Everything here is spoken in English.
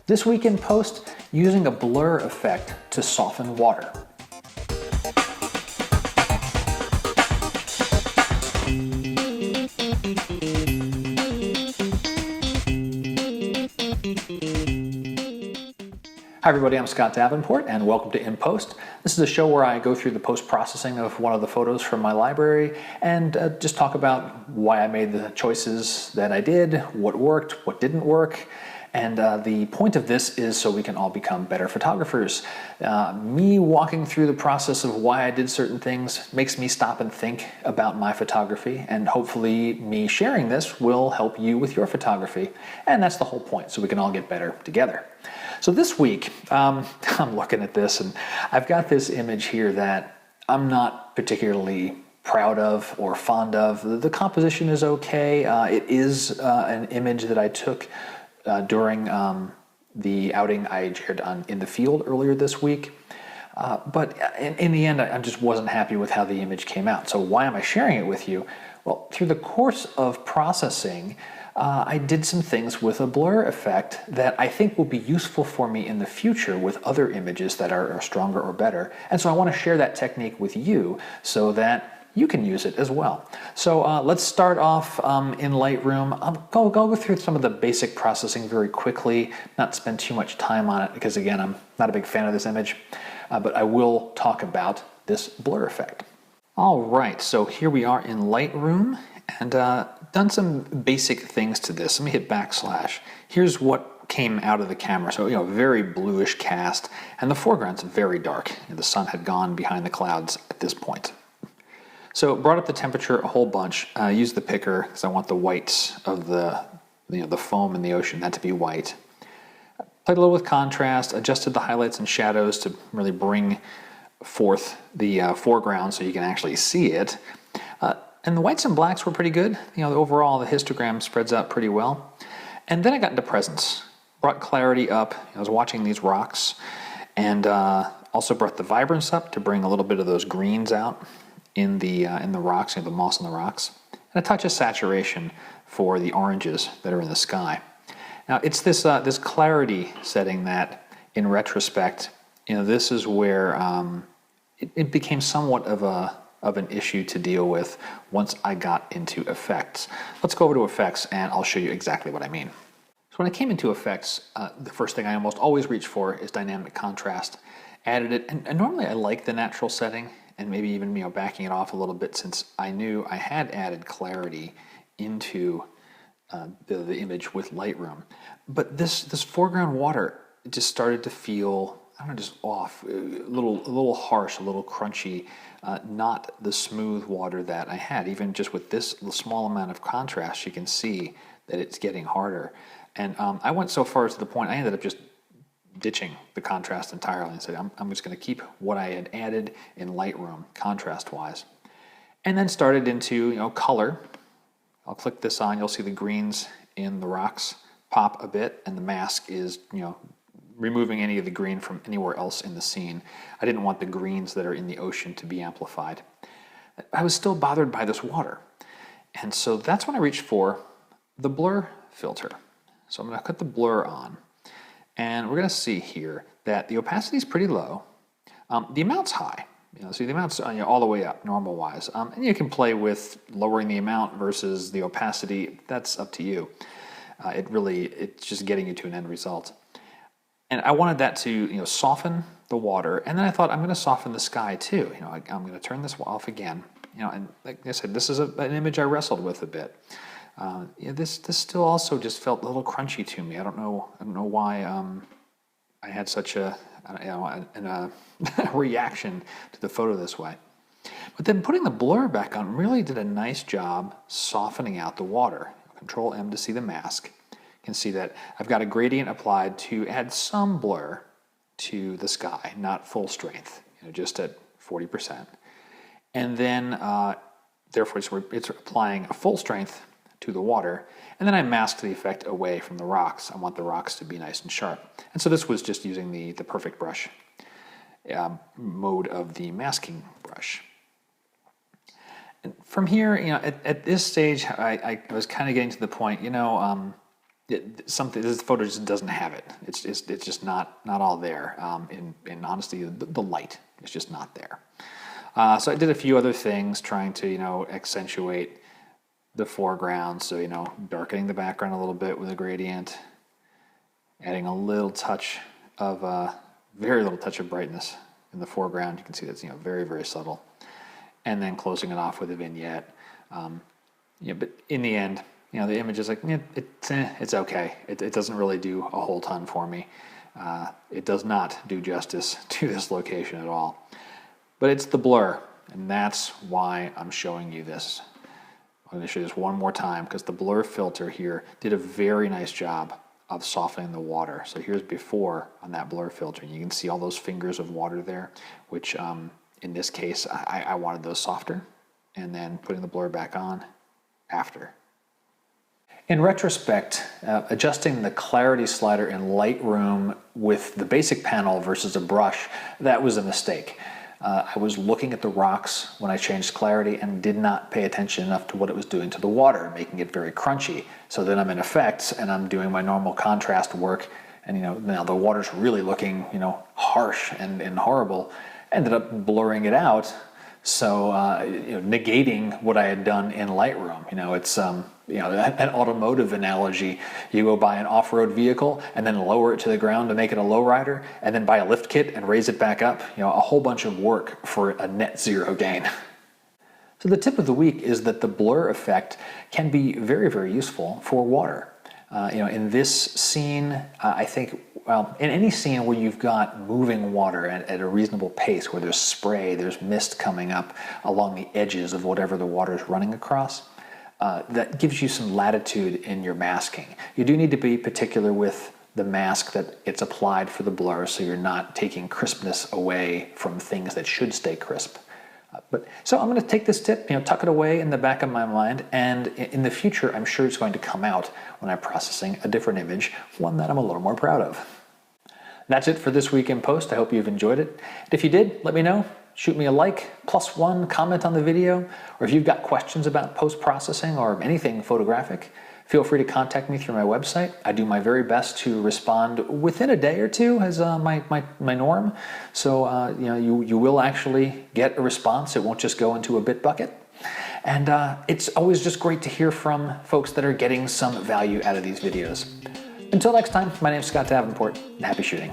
This week in post, using a blur effect to soften water. Hi everybody, I'm Scott Davenport and welcome to In Post. This is a show where I go through the post-processing of one of the photos from my library and just talk about why I made the choices that I did, what worked, what didn't work. And the point of this is so we can all become better photographers. Me walking through the process of why I did certain things makes me stop and think about my photography, and hopefully me sharing this will help you with your photography. And that's the whole point, so we can all get better together. So this week, I'm looking at this and I've got this image here that I'm not particularly proud of or fond of. The composition is okay. It is an image that I took during the outing I shared in the field earlier this week. But in the end, I just wasn't happy with how the image came out. So why am I sharing it with you? Well, through the course of processing, I did some things with a blur effect that I think will be useful for me in the future with other images that are stronger or better. And so I want to share that technique with you so that you can use it as well. So let's start off in Lightroom. I'll go through some of the basic processing very quickly, not spend too much time on it because again, I'm not a big fan of this image, but I will talk about this blur effect. All right, so here we are in Lightroom and done some basic things to this. Let me hit backslash. Here's what came out of the camera. So, very bluish cast and the foreground's very dark. The sun had gone behind the clouds at this point. So brought up the temperature a whole bunch, used the picker because I want the whites of the foam in the ocean, that to be white. Played a little with contrast, adjusted the highlights and shadows to really bring forth the foreground so you can actually see it. And the whites and blacks were pretty good. Overall the histogram spreads out pretty well. And then I got into presence, brought clarity up. I was watching these rocks and also brought the vibrance up to bring a little bit of those greens out in the rocks, the moss on the rocks, and a touch of saturation for the oranges that are in the sky. Now it's this clarity setting that, in retrospect, this is where it became somewhat of an issue to deal with once I got into effects. Let's go over to effects, and I'll show you exactly what I mean. So when I came into effects, the first thing I almost always reach for is dynamic contrast. Added it, and normally I like the natural setting, and maybe even backing it off a little bit since I knew I had added clarity into the image with Lightroom. But this foreground water just started to feel, just off, a little harsh, a little crunchy, not the smooth water that I had. Even just with this small amount of contrast, you can see that it's getting harder. And I went so far as to the point I ended up just ditching the contrast entirely and said, I'm just going to keep what I had added in Lightroom contrast-wise. And then started into, color. I'll click this on, you'll see the greens in the rocks pop a bit, and the mask is, removing any of the green from anywhere else in the scene. I didn't want the greens that are in the ocean to be amplified. I was still bothered by this water. And so that's when I reached for the blur filter. So I'm going to put the blur on. And we're going to see here that the opacity is pretty low. The amount's high. So the amount's all the way up, normal-wise. And you can play with lowering the amount versus the opacity. That's up to you. It's just getting you to an end result. And I wanted that to soften the water. And then I thought I'm going to soften the sky too. I'm going to turn this off again. And like I said, this is an image I wrestled with a bit. This still also just felt a little crunchy to me. I don't know why I had such a reaction to the photo this way. But then putting the blur back on really did a nice job softening out the water. Control M to see the mask. You can see that I've got a gradient applied to add some blur to the sky, not full strength, just at 40%. And then therefore it's applying a full strength to the water, and then I masked the effect away from the rocks. I want the rocks to be nice and sharp. And so this was just using the perfect brush mode of the masking brush. And from here, at this stage, I was kind of getting to the point, this photo just doesn't have it. It's just not all there. In honesty, the light is just not there. So I did a few other things trying to, you know, accentuate the foreground. So, you know, darkening the background a little bit with a gradient, adding a little touch of, very little touch of brightness in the foreground. You can see that's, you know, very, very subtle. And then closing it off with a vignette. You know, but in the end, you know, the image is like, yeah, it's okay. It doesn't really do a whole ton for me. It does not do justice to this location at all. But it's the blur, and that's why I'm showing you this. I'm going to show you this one more time because the blur filter here did a very nice job of softening the water. So here's before on that blur filter. You can see all those fingers of water there, which in this case, I wanted those softer, and then putting the blur back on after. In retrospect, adjusting the clarity slider in Lightroom with the basic panel versus a brush, that was a mistake. I was looking at the rocks when I changed clarity and did not pay attention enough to what it was doing to the water, making it very crunchy. So then I'm in effects and I'm doing my normal contrast work, and you know, now the water's really looking, you know, harsh and horrible. Ended up blurring it out, so you know, negating what I had done in Lightroom. You know, it's you know, an automotive analogy. You go buy an off-road vehicle and then lower it to the ground to make it a lowrider, and then buy a lift kit and raise it back up. You know, a whole bunch of work for a net zero gain. So the tip of the week is that the blur effect can be very, very useful for water. You know, in this scene, I think, well, in any scene where you've got moving water at a reasonable pace, where there's spray, there's mist coming up along the edges of whatever the water is running across, that gives you some latitude in your masking. You do need to be particular with the mask that it's applied for the blur, so you're not taking crispness away from things that should stay crisp. So I'm going to take this tip, you know, tuck it away in the back of my mind, and in the future, I'm sure it's going to come out when I'm processing a different image, one that I'm a little more proud of. That's it for this week in post. I hope you've enjoyed it. And if you did, let me know. Shoot me a like, +1, comment on the video, or if you've got questions about post-processing or anything photographic, feel free to contact me through my website. I do my very best to respond within a day or two as my norm. So you know, you will actually get a response. It won't just go into a bit bucket. And it's always just great to hear from folks that are getting some value out of these videos. Until next time, my name is Scott Davenport, and happy shooting.